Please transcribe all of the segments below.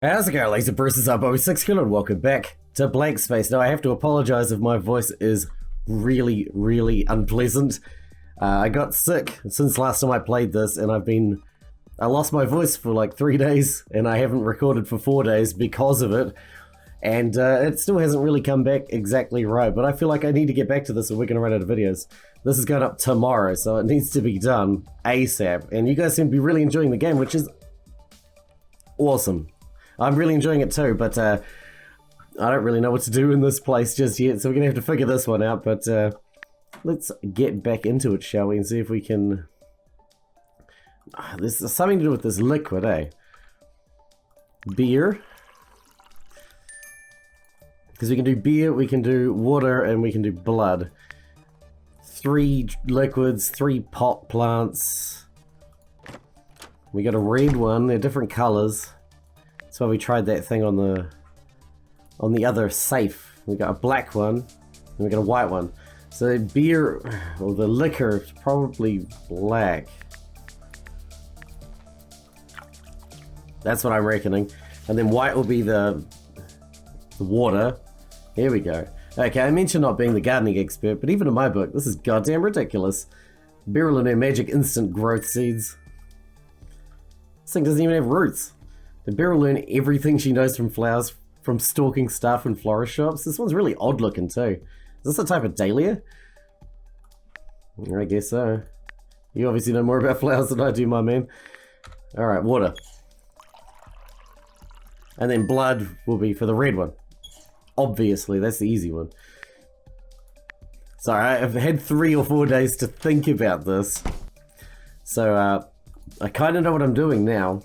How's it going, Laser Bruce? Up, I'm Sixkilla, and welcome back to Blankspace. Now, I have to apologize if my voice is really unpleasant. I got sick since last time I played this, and I lost my voice for like 3 days, and I haven't recorded for 4 days because of it. And it still hasn't really come back exactly right, but I feel like I need to get back to this or we're going to run out of videos. This is going up tomorrow, so it needs to be done ASAP. And you guys seem to be really enjoying the game, which is awesome. I'm really enjoying it too, but I don't really know what to do in this place just yet, so we're going to have to figure this one out, but let's get back into it, shall we, and see if we can... There's something to do with this liquid, eh? Beer. Because we can do beer, we can do water, and we can do blood. 3 liquids, 3 pot plants. We got a red one, they're different colors. That's why we tried that thing on the other safe. We got a black one, and we got a white one. So beer, or the liquor, is probably black. That's what I'm reckoning. And then white will be the water. Here we go. Okay, I mentioned not being the gardening expert, but even in my book, this is goddamn ridiculous. Beryl and her magic instant growth seeds. This thing doesn't even have roots. Did Beryl learn everything she knows from flowers from stalking stuff in florist shops? This one's really odd looking too. Is this a type of dahlia? I guess so. You obviously know more about flowers than I do, my man. Alright, water. And then blood will be for the red one. Obviously, that's the easy one. Sorry, I've had 3 or 4 days to think about this. So, I kind of know what I'm doing now.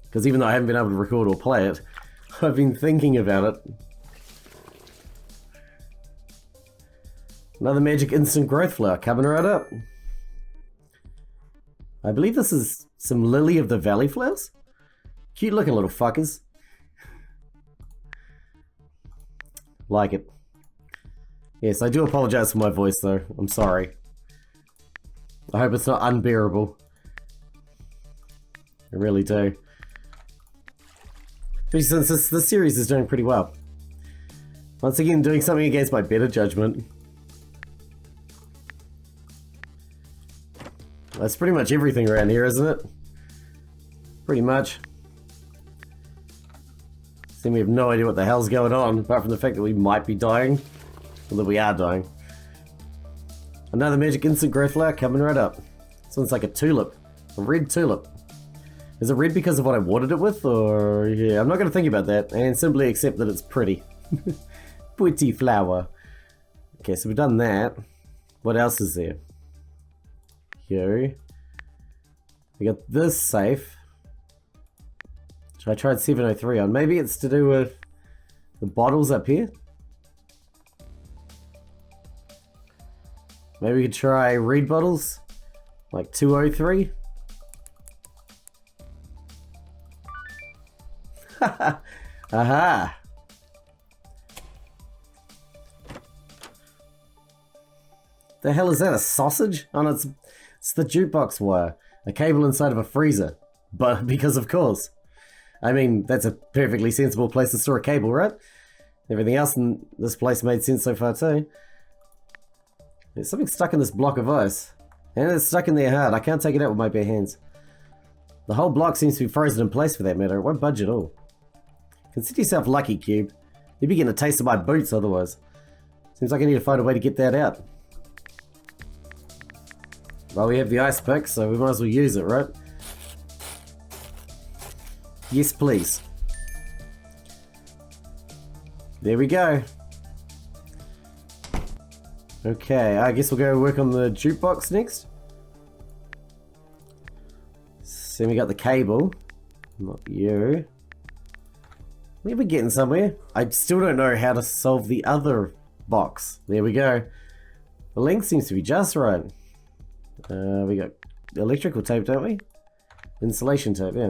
Because even though I haven't been able to record or play it, I've been thinking about it. Another magic instant growth flower coming right up. I believe this is some lily of the valley flowers. Cute looking little fuckers. Like it. Yes, I do apologize for my voice though. I'm sorry. I hope it's not unbearable. I really do. Especially since this series is doing pretty well. Once again, doing something against my better judgment. That's pretty much everything around here, isn't it? Pretty much. So we have no idea what the hell's going on, apart from the fact that we might be dying. Or that we are dying. Another magic instant growth flower coming right up. This one's like a tulip. A red tulip. Is it red because of what I watered it with, or... Yeah, I'm not going to think about that, and simply accept that it's pretty. Pretty flower. Okay, so we've done that. What else is there? Here. We got this safe. Which I tried 703 on. Maybe it's to do with the bottles up here? Maybe we could try red bottles? Like 203? Aha! The hell is that? A sausage? Oh no, it's the jukebox wire. A cable inside of a freezer. But because of course. I mean, that's a perfectly sensible place to store a cable, right? Everything else in this place made sense so far too. There's something stuck in this block of ice. And it's stuck in there hard. I can't take it out with my bare hands. The whole block seems to be frozen in place for that matter. It won't budge at all. Consider yourself lucky, Cube. You'd be getting a taste of my boots otherwise. Seems like I need to find a way to get that out. Well, we have the ice pick, so we might as well use it, right? Yes, please. There we go. Okay, I guess we'll go work on the jukebox next. So we got the cable. Not you. We're getting somewhere. I still don't know how to solve the other box. There we go. The length seems to be just right. We got electrical tape, don't we? Insulation tape, yeah.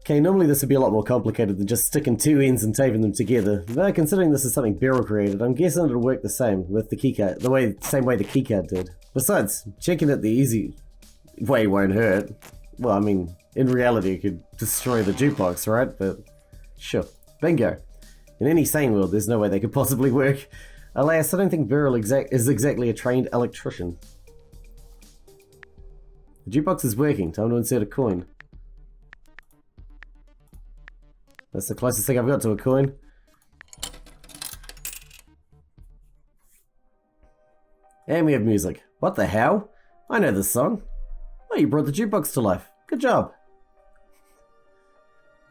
Okay, normally this would be a lot more complicated than just sticking 2 ends and taping them together. But considering this is something Beryl created, I'm guessing it'll work the same with the keycard, same way the keycard did. Besides, checking it the easy way won't hurt. well, I mean, in reality, it could destroy the jukebox, right? But sure. Bingo. In any sane world, there's no way they could possibly work. Alas, I don't think Beryl is exactly a trained electrician. The jukebox is working. Time to insert a coin. That's the closest thing I've got to a coin. And we have music. What the hell? I know this song. Oh, you brought the jukebox to life. Good job.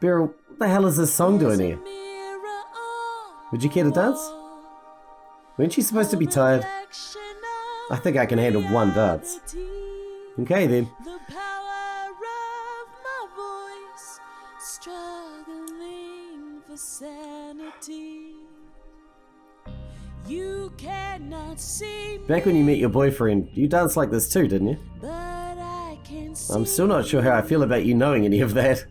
Beryl, what the hell is this song doing here? Would you care to dance? Weren't you supposed to be tired? I think I can handle one dance. Okay then. You cannot see me. Back when you met your boyfriend, you danced like this too, didn't you? But I can see I'm still not sure how I feel about you knowing any of that.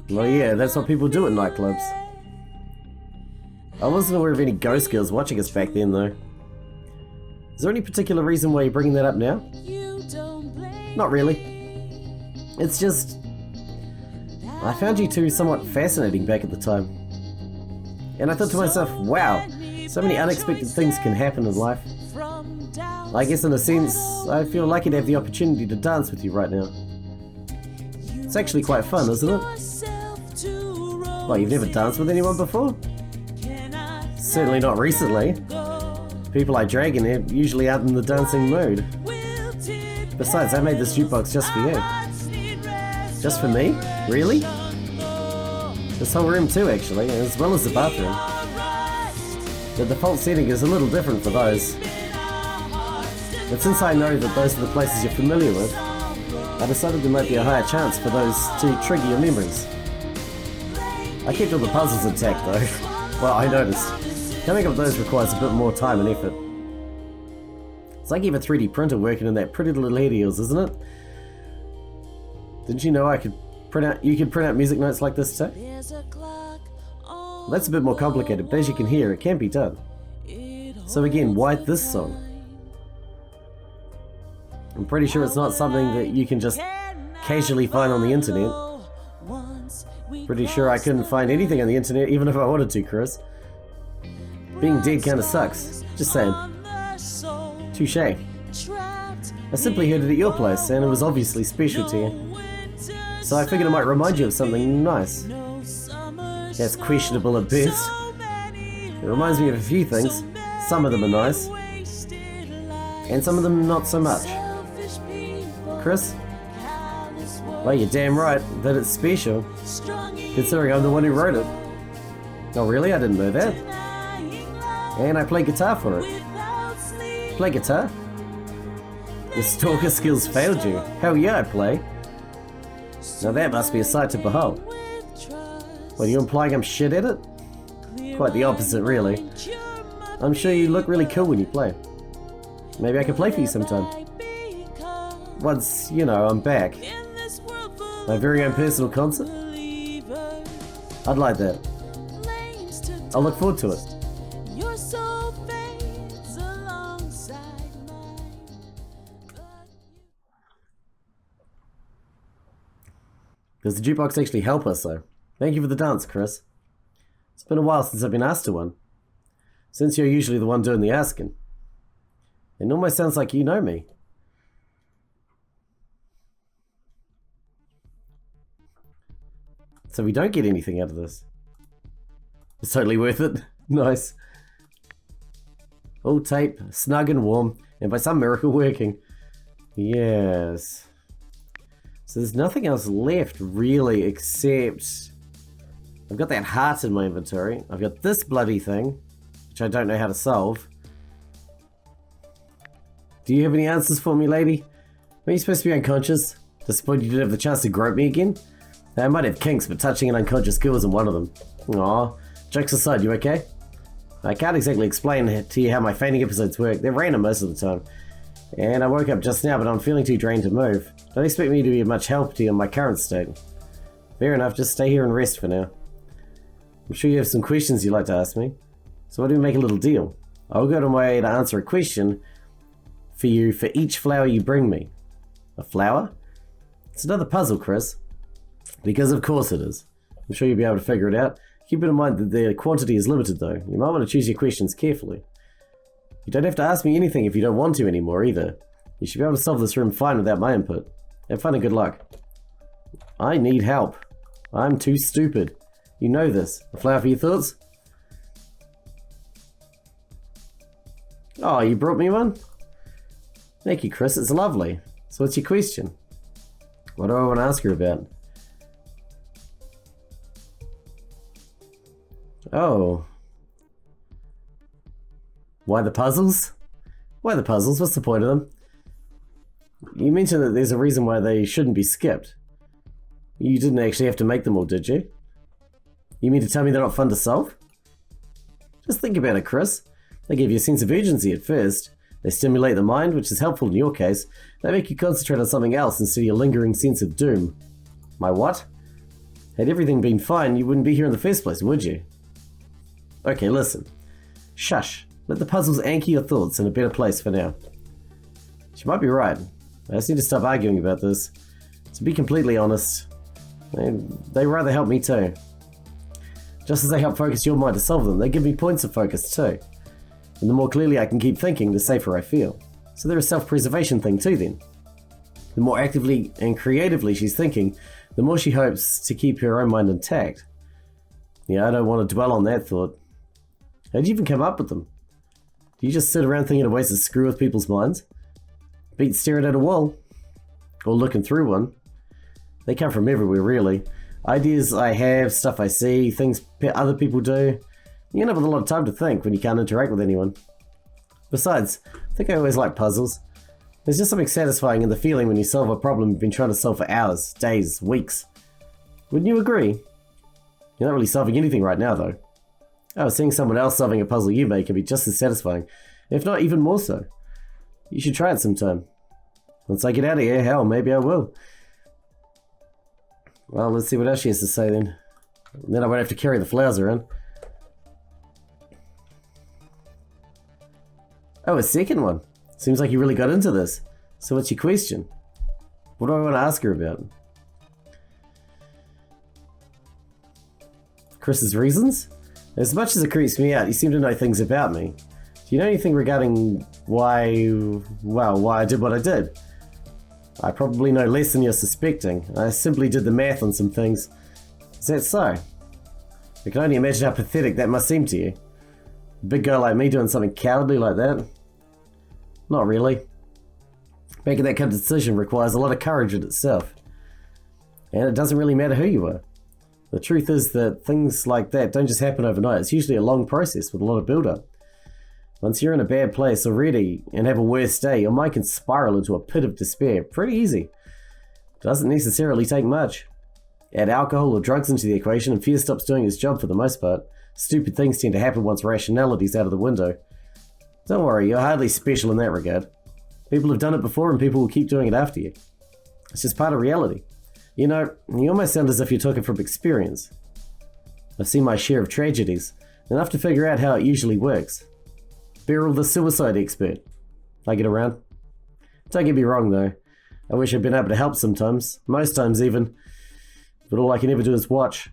Well, yeah, that's what people do at nightclubs. I wasn't aware of any ghost girls watching us back then, though. Is there any particular reason why you're bringing that up now? you don't blame Not really. It's just... I found you two somewhat fascinating back at the time. And I thought to myself, wow, so many unexpected things can happen in life. from down. I guess in a sense, I feel lucky to have the opportunity to dance with you right now. It's actually quite fun, isn't it? Yourself to roll. Well, you've never danced with anyone before? Cannot Certainly not recently. go. People I drag in here usually aren't in the dancing mood. Wilted Besides, I made this jukebox just for you. hearts need rest. Just for me? Really? This whole room too, actually, as well as the bathroom. The default setting is a little different for those. But since I know that those are the places you're familiar with, I decided there might be a higher chance for those to trigger your memories. I kept all the puzzles intact though. Well, I noticed. Coming up with those requires a bit more time and effort. It's like you have a 3D printer working in that pretty little head of yours, isn't it? Didn't you know you could print out music notes like this too? There's a clock on That's a bit more complicated, but as you can hear, it can be done. So again, why this song? I'm pretty sure it's not something that you can just casually find on the internet. Pretty sure I couldn't find anything on the internet even if I wanted to, Chris. Being dead kinda sucks. Just saying. Touche. I simply heard it at your place and it was obviously special to you. So I figured it might remind you of something nice. That's questionable at best. It reminds me of a few things. Some of them are nice. And some of them not so much. Chris? Well, you're damn right that it's special, considering I'm the one who wrote it. Oh really? I didn't know that. And I play guitar for it. Play guitar? Your stalker skills failed you. Hell yeah, I play. Now that must be a sight to behold. What, are you implying I'm shit at it? Quite the opposite, really. I'm sure you look really cool when you play. Maybe I can play for you sometime. Once, you know, I'm back. My very own personal concert? I'd like that. I'll look forward to it. Your soul fades alongside mine. Does the jukebox actually help us, though? Thank you for the dance, Chris. It's been a while since I've been asked to one. Since you're usually the one doing the asking. It almost sounds like you know me. So we don't get anything out of this. It's totally worth it. Nice. All tape, snug and warm, and by some miracle working. Yes. So there's nothing else left, really, except... I've got that heart in my inventory. I've got this bloody thing, which I don't know how to solve. Do you have any answers for me, lady? Are you supposed to be unconscious? Disappointed you didn't have the chance to grope me again? I might have kinks, but touching an unconscious girl isn't one of them. Aw, jokes aside, you okay? I can't exactly explain to you how my fainting episodes work. They're random most of the time. And I woke up just now, but I'm feeling too drained to move. Don't expect me to be of much help to you in my current state. Fair enough, just stay here and rest for now. I'm sure you have some questions you'd like to ask me. So why don't we make a little deal? I'll go to my way to answer a question for you for each flower you bring me. A flower? It's another puzzle, Chris. Because of course it is. I'm sure you'll be able to figure it out. Keep in mind that the quantity is limited though. You might want to choose your questions carefully. You don't have to ask me anything if you don't want to anymore either. You should be able to solve this room fine without my input. Have fun and good luck. I need help. I'm too stupid. You know this. A flower for your thoughts? Oh, you brought me one? Thank you, Chris. It's lovely. So what's your question? What do I want to ask her about? Oh. Why the puzzles? Why the puzzles? What's the point of them? You mentioned that there's a reason why they shouldn't be skipped. You didn't actually have to make them all, did you? You mean to tell me they're not fun to solve? Just think about it, Chris. They give you a sense of urgency at first. They stimulate the mind, which is helpful in your case. They make you concentrate on something else instead of your lingering sense of doom. My what? Had everything been fine, you wouldn't be here in the first place, would you? Okay, listen. Shush. Let the puzzles anchor your thoughts in a better place for now. She might be right. I just need to stop arguing about this. To be completely honest, they rather help me too. Just as they help focus your mind to solve them, they give me points of focus too. And the more clearly I can keep thinking, the safer I feel. So they're a self-preservation thing too then. The more actively and creatively she's thinking, the more she hopes to keep her own mind intact. Yeah, I don't want to dwell on that thought. How'd you even come up with them? Do you just sit around thinking of ways to screw with people's minds? Beat staring at a wall? Or looking through one? They come from everywhere, really. Ideas I have, stuff I see, things other people do. You end up with a lot of time to think when you can't interact with anyone. Besides, I think I always like puzzles. There's just something satisfying in the feeling when you solve a problem you've been trying to solve for hours, days, weeks. Wouldn't you agree? You're not really solving anything right now, though. Oh, seeing someone else solving a puzzle you make can be just as satisfying, if not even more so. You should try it sometime. Once I get out of here, hell, maybe I will. Well, let's see what else she has to say then. And then I won't have to carry the flowers around. Oh, a second one. Seems like you really got into this. So what's your question? What do I want to ask her about? Chris's reasons? As much as it creeps me out, you seem to know things about me. Do you know anything regarding why I did what I did? I probably know less than you're suspecting. I simply did the math on some things. Is that so? I can only imagine how pathetic that must seem to you. A big guy like me doing something cowardly like that? Not really. Making that kind of decision requires a lot of courage in itself. And it doesn't really matter who you are. The truth is that things like that don't just happen overnight. It's usually a long process with a lot of build-up. Once you're in a bad place already and have a worse day, your mind can spiral into a pit of despair pretty easy. It doesn't necessarily take much. Add alcohol or drugs into the equation and fear stops doing its job for the most part. Stupid things tend to happen once rationality's out of the window. Don't worry, you're hardly special in that regard. People have done it before and people will keep doing it after you. It's just part of reality. You know, you almost sound as if you're talking from experience. I've seen my share of tragedies, enough to figure out how it usually works. Beryl, the suicide expert. I get around. Don't get me wrong though. I wish I'd been able to help sometimes, most times even. But all I can ever do is watch.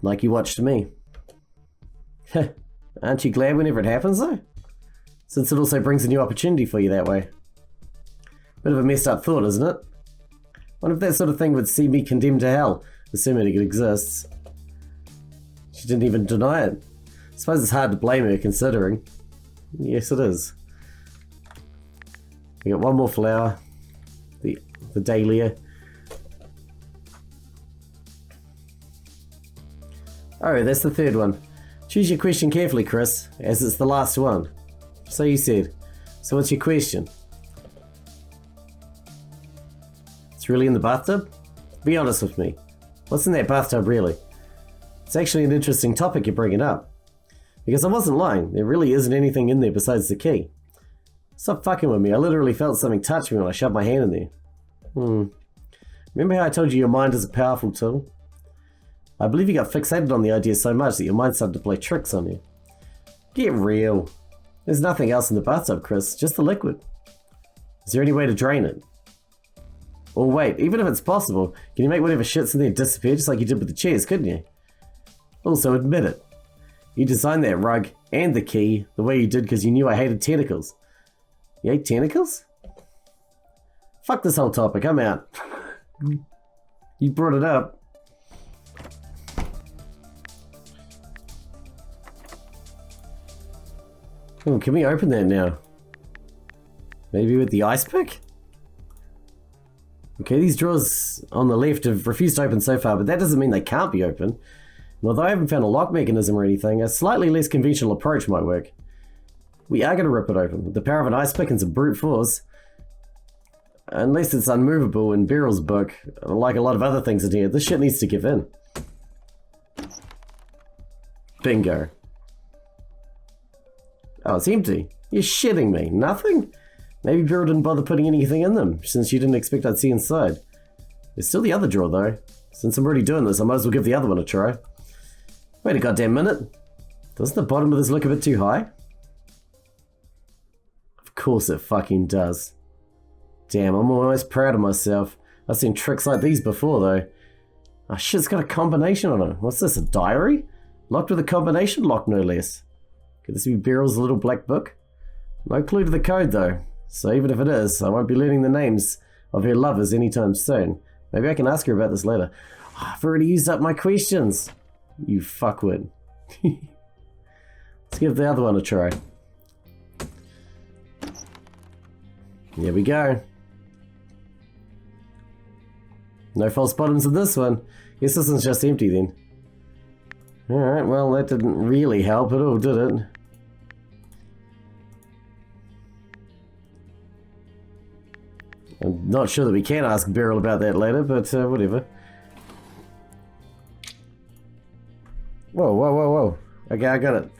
Like you watched me. Aren't you glad whenever it happens though? Since it also brings a new opportunity for you that way. Bit of a messed up thought, isn't it? What if that sort of thing would see me condemned to hell, assuming it exists? She didn't even deny it. I suppose it's hard to blame her considering. Yes, it is. We got one more flower. The dahlia. Oh, that's the third one. Choose your question carefully, Chris, as it's the last one. So you said. So what's your question? It's really in the bathtub? Be honest with me. What's in that bathtub really? It's actually an interesting topic you're bringing up. Because I wasn't lying, there really isn't anything in there besides the key. Stop fucking with me, I literally felt something touch me when I shoved my hand in there. Remember how I told you your mind is a powerful tool? I believe you got fixated on the idea so much that your mind started to play tricks on you. Get real. There's nothing else in the bathtub, Chris, just the liquid. Is there any way to drain it? Or wait, even if it's possible, can you make whatever shit's in there disappear just like you did with the chairs, couldn't you? Also, admit it. You designed that rug and the key the way you did because you knew I hated tentacles. You hate tentacles? Fuck this whole topic, I'm out. You brought it up. Oh, can we open that now? Maybe with the ice pick? Okay, these drawers on the left have refused to open so far, but that doesn't mean they can't be open. And although I haven't found a lock mechanism or anything, a slightly less conventional approach might work. We are going to rip it open with the power of an ice pick and some brute force. Unless it's unmovable in Beryl's book, like a lot of other things in here, this shit needs to give in. Bingo. Oh, it's empty. You're shitting me. Nothing? Maybe Beryl didn't bother putting anything in them, since you didn't expect I'd see inside. There's still the other drawer, though. Since I'm already doing this, I might as well give the other one a try. Wait a goddamn minute. Doesn't the bottom of this look a bit too high? Of course it fucking does. Damn, I'm almost proud of myself. I've seen tricks like these before, though. Oh shit, it's got a combination on it. What's this, a diary? Locked with a combination lock, no less. Could this be Beryl's little black book? No clue to the code, though. So even if it is, I won't be learning the names of her lovers anytime soon. Maybe I can ask her about this later. Oh, I've already used up my questions. You fuckwit. Let's give the other one a try. Here we go. No false bottoms in this one. Guess this one's just empty then. Alright, well that didn't really help at all, did it? I'm not sure that we can ask Beryl about that later, but whatever. Whoa, whoa, whoa, whoa. Okay, I got it.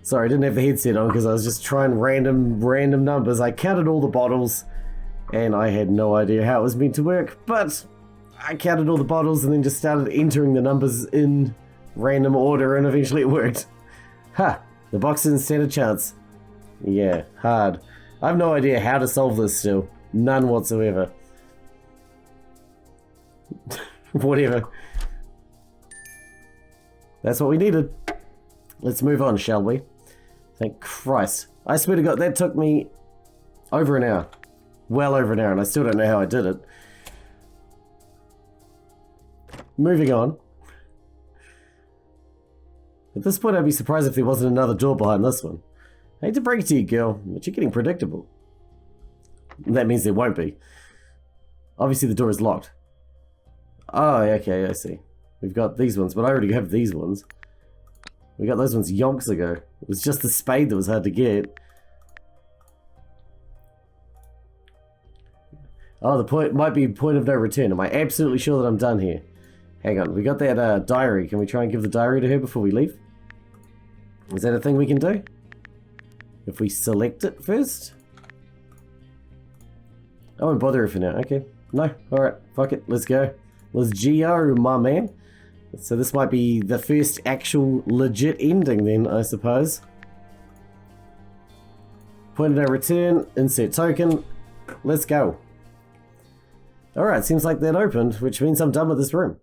Sorry, I didn't have the headset on because I was just trying random numbers. I counted all the bottles and I had no idea how it was meant to work, but I counted all the bottles and then just started entering the numbers in random order and eventually it worked. Ha! The box didn't stand a chance. Yeah, hard. I have no idea how to solve this still. None whatsoever. Whatever. That's what we needed. Let's move on, shall we? Thank Christ. I swear to God, that took me over an hour. Well over an hour, and I still don't know how I did it. Moving on. At this point, I'd be surprised if there wasn't another door behind this one. I hate to break it to you, girl, but you're getting predictable. That means there won't be. Obviously, the door is locked. Oh, okay, I see. We've got these ones, but I already have these ones. We got those ones yonks ago. It was just the spade that was hard to get. Oh, the point might be point of no return. Am I absolutely sure that I'm done here? Hang on, we got that diary. Can we try and give the diary to her before we leave? Is that a thing we can do? If we select it first? I won't bother her for now. Okay. No. Alright. Fuck it. Let's go. Let's go, my man. So this might be the first actual legit ending then, I suppose. Point of no return. Insert token. Let's go. Alright. Seems like that opened, which means I'm done with this room.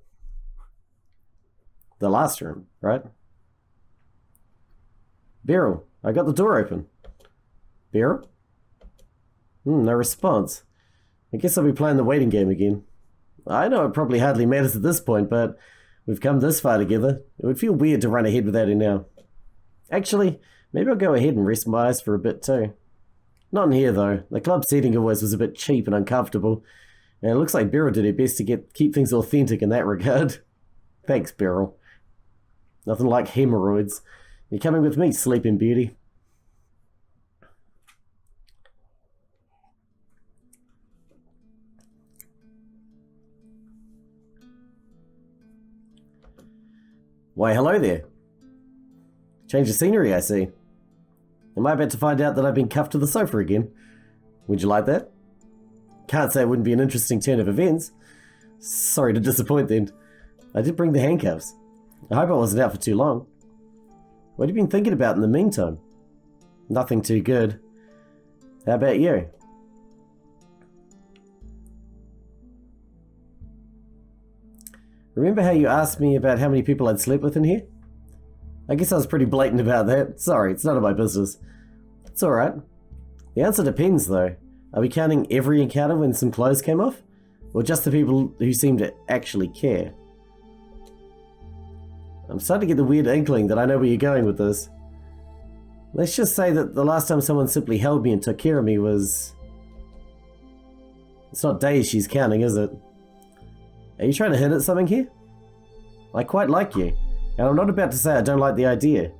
The last room, right? Beryl. I got the door open. Beryl? No response. I guess I'll be playing the waiting game again. I know it probably hardly matters at this point, but we've come this far together. It would feel weird to run ahead without her now. Actually, maybe I'll go ahead and rest my eyes for a bit too. Not in here though. The club setting always was a bit cheap and uncomfortable, and it looks like Beryl did her best to keep things authentic in that regard. Thanks, Beryl. Nothing like hemorrhoids. You're coming with me, Sleeping Beauty. Why, hello there. Change of scenery, I see. Am I about to find out that I've been cuffed to the sofa again? Would you like that? Can't say it wouldn't be an interesting turn of events. Sorry to disappoint then. I did bring the handcuffs. I hope I wasn't out for too long. What have you been thinking about in the meantime? Nothing too good. How about you? Remember how you asked me about how many people I'd slept with in here? I guess I was pretty blatant about that. Sorry, it's none of my business. It's alright. The answer depends, though. Are we counting every encounter when some clothes came off? Or just the people who seem to actually care? I'm starting to get the weird inkling that I know where you're going with this. Let's just say that the last time someone simply held me and took care of me was... It's not days she's counting, is it? Are you trying to hint at something here? I quite like you, and I'm not about to say I don't like the idea.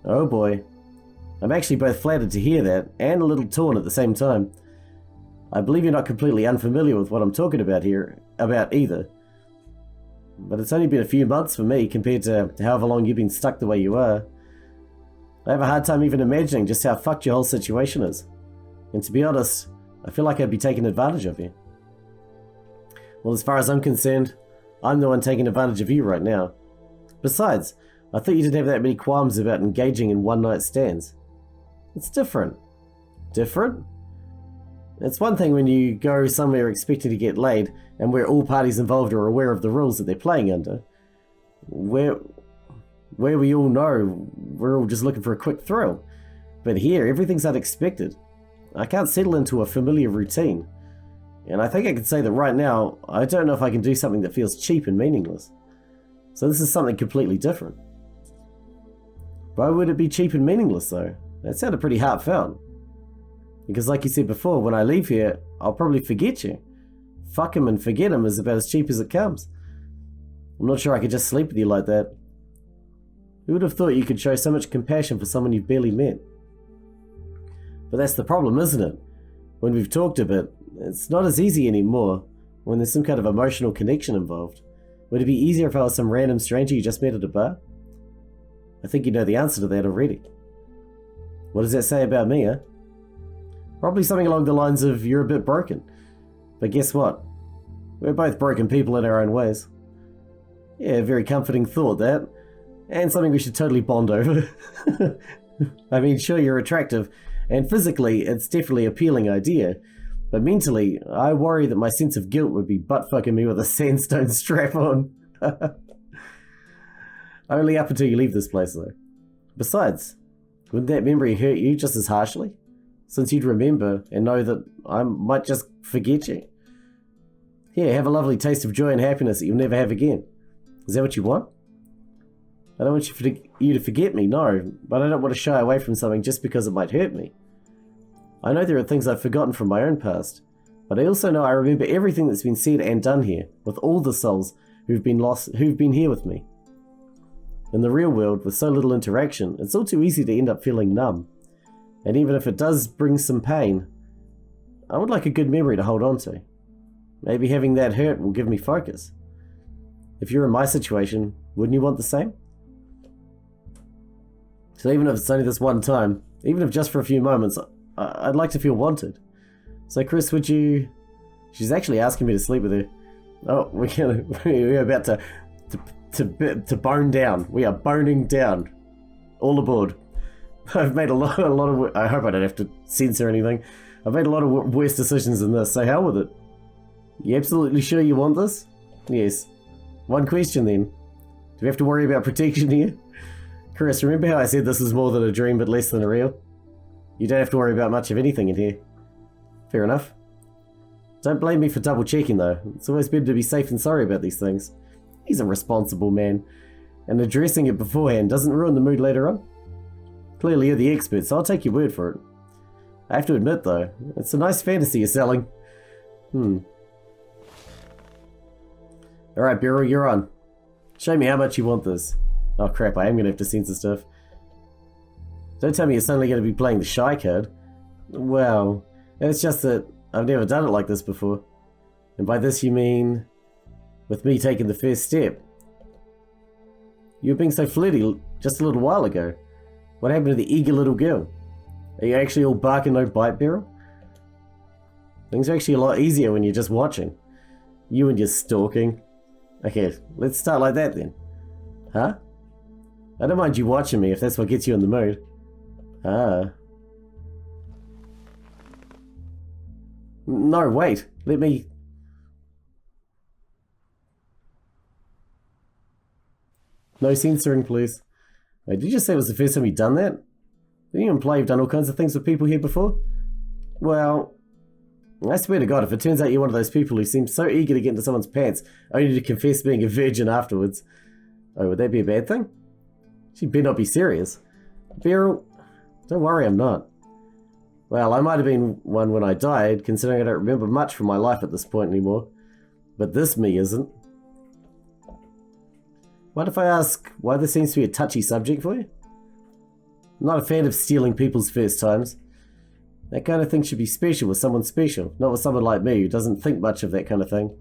Oh boy. I'm actually both flattered to hear that, and a little torn at the same time. I believe you're not completely unfamiliar with what I'm talking about either. But it's only been a few months for me compared to however long you've been stuck the way you are. I have a hard time even imagining just how fucked your whole situation is. And to be honest, I feel like I'd be taking advantage of you. Well, as far as I'm concerned, I'm the one taking advantage of you right now. Besides, I thought you didn't have that many qualms about engaging in one-night stands. It's different. Different? It's one thing when you go somewhere expecting to get laid and where all parties involved are aware of the rules that they're playing under. Where we all know we're all just looking for a quick thrill. But here, everything's unexpected. I can't settle into a familiar routine. And I think I can say that right now, I don't know if I can do something that feels cheap and meaningless. So this is something completely different. Why would it be cheap and meaningless though? That sounded pretty heartfelt. Because like you said before, when I leave here, I'll probably forget you. Fuck him and forget him is about as cheap as it comes. I'm not sure I could just sleep with you like that. Who would have thought you could show so much compassion for someone you've barely met? But that's the problem, isn't it? When we've talked a bit, it's not as easy anymore when there's some kind of emotional connection involved. Would it be easier if I was some random stranger you just met at a bar? I think you know the answer to that already. What does that say about me, huh? Probably something along the lines of, you're a bit broken. But guess what? We're both broken people in our own ways. Yeah, very comforting thought, that. And something we should totally bond over. I mean, sure, you're attractive, and physically, it's definitely an appealing idea. But mentally, I worry that my sense of guilt would be butt-fucking me with a sandstone strap on. Only up until you leave this place, though. Besides, wouldn't that memory hurt you just as harshly? Since you'd remember and know that I might just forget you. Here, have a lovely taste of joy and happiness that you'll never have again. Is that what you want? I don't want you to forget me, no, but I don't want to shy away from something just because it might hurt me. I know there are things I've forgotten from my own past, but I also know I remember everything that's been said and done here, with all the souls who've been here with me. In the real world, with so little interaction, it's all too easy to end up feeling numb. And even if it does bring some pain, I would like a good memory to hold on to. Maybe having that hurt will give me focus. If you're in my situation, wouldn't you want the same? So even if it's only this one time, even if just for a few moments, I'd like to feel wanted. So Chris, would you... She's actually asking me to sleep with her. Oh, we're about to bone down. We are boning down. All aboard. I've made a lot of... I hope I don't have to censor anything. I've made a lot of worse decisions than this, so hell with it. You absolutely sure you want this? Yes. One question then. Do we have to worry about protection here? Chris, remember how I said this is more than a dream but less than a real? You don't have to worry about much of anything in here. Fair enough. Don't blame me for double checking though. It's always better to be safe than sorry about these things. He's a responsible man. And addressing it beforehand doesn't ruin the mood later on. Clearly you're the expert, so I'll take your word for it. I have to admit though, it's a nice fantasy you're selling. Alright Beryl, you're on. Show me how much you want this. Oh crap, I am going to have to censor stuff. Don't tell me you're suddenly going to be playing the shy card. Well, it's just that I've never done it like this before. And by this you mean... with me taking the first step. You were being so flirty just a little while ago. What happened to the eager little girl? Are you actually all bark and no bite, Beryl? Things are actually a lot easier when you're just watching. You and your stalking. Okay, let's start like that then. Huh? I don't mind you watching me if that's what gets you in the mood. Ah. No, wait. Let me... No censoring, please. Wait, did you just say it was the first time you've done that? Didn't you imply you've done all kinds of things with people here before? Well, I swear to God, if it turns out you're one of those people who seem so eager to get into someone's pants, only to confess being a virgin afterwards. Oh, would that be a bad thing? She better not be serious. Beryl, don't worry, I'm not. Well, I might have been one when I died, considering I don't remember much from my life at this point anymore. But this me isn't. What if I ask why this seems to be a touchy subject for you? I'm not a fan of stealing people's first times. That kind of thing should be special with someone special, not with someone like me who doesn't think much of that kind of thing.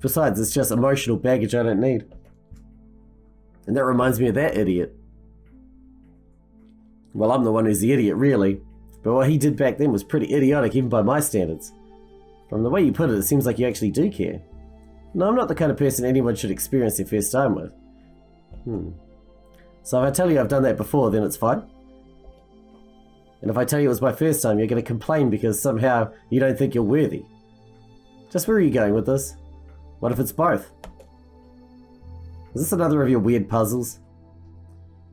Besides, it's just emotional baggage I don't need. And that reminds me of that idiot. Well, I'm the one who's the idiot, really. But what he did back then was pretty idiotic, even by my standards. From the way you put it, it seems like you actually do care. No, I'm not the kind of person anyone should experience their first time with. So if I tell you I've done that before, then it's fine? And if I tell you it was my first time, you're going to complain because somehow you don't think you're worthy. Just where are you going with this? What if it's both? Is this another of your weird puzzles?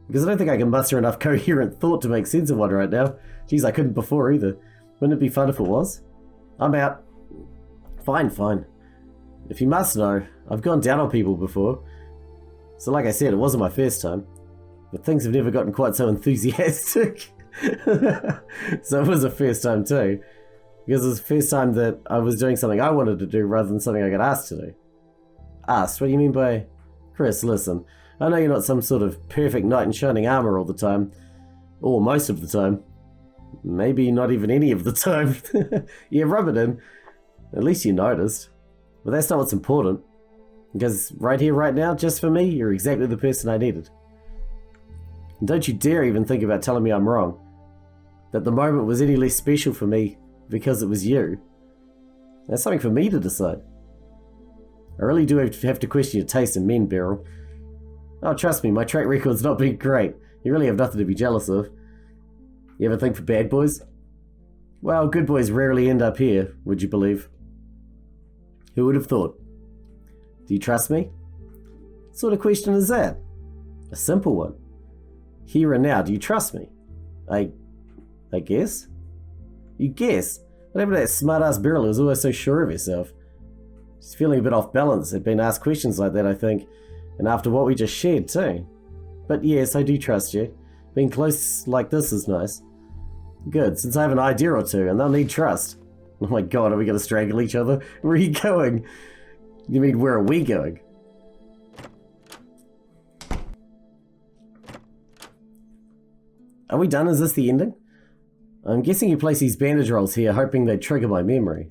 Because I don't think I can muster enough coherent thought to make sense of one right now. Geez, I couldn't before either. Wouldn't it be fun if it was? I'm out. Fine, fine. If you must know, I've gone down on people before. So like I said, it wasn't my first time. But things have never gotten quite so enthusiastic. So it was a first time too. Because it was the first time that I was doing something I wanted to do rather than something I got asked to do. Asked? What do you mean by... Chris, listen. I know you're not some sort of perfect knight in shining armor all the time. Or most of the time. Maybe not even any of the time. Yeah, rub it in. At least you noticed. But that's not what's important. Because right here, right now, just for me, you're exactly the person I needed. And don't you dare even think about telling me I'm wrong. That the moment was any less special for me because it was you. That's something for me to decide. I really do have to question your taste in men, Beryl. Oh, trust me, my track record's not been great. You really have nothing to be jealous of. You ever think for bad boys? Well, good boys rarely end up here, would you believe? Who would have thought? Do you trust me? What sort of question is that? A simple one. Here and now, do you trust me? I guess? You guess? What happened to that smart-ass Beryl who was always so sure of herself? She's feeling a bit off balance, had been asked questions like that, I think. And after what we just shared, too. But yes, I do trust you. Being close like this is nice. Good, since I have an idea or two, and they'll need trust. Oh my god, are we going to strangle each other? Where are you going? You mean, where are we going? Are we done? Is this the ending? I'm guessing you place these bandage rolls here, hoping they'd trigger my memory.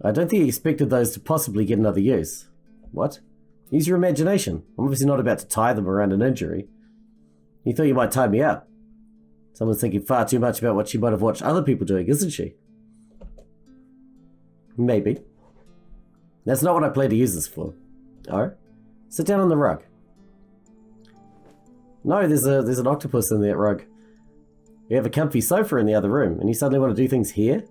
I don't think you expected those to possibly get another use. What? Use your imagination. I'm obviously not about to tie them around an injury. You thought you might tie me up. Someone's thinking far too much about what she might have watched other people doing, isn't she? Maybe. That's not what I plan to use this for. Oh? Sit down on the rug. No, there's an octopus in that rug. You have a comfy sofa in the other room, and you suddenly want to do things here?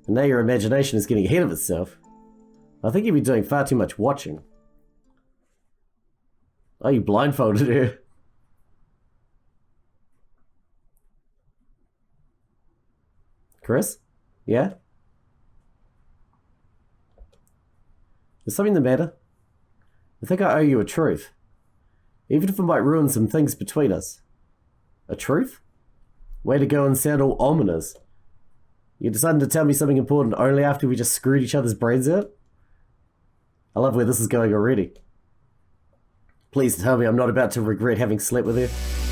And now your imagination is getting ahead of itself. I think you've been doing far too much watching. Oh, you blindfolded her. Chris? Yeah? Is something the matter? I think I owe you a truth. Even if it might ruin some things between us. A truth? Way to go and sound all ominous. You decided to tell me something important only after we just screwed each other's brains out? I love where this is going already. Please tell me I'm not about to regret having slept with her.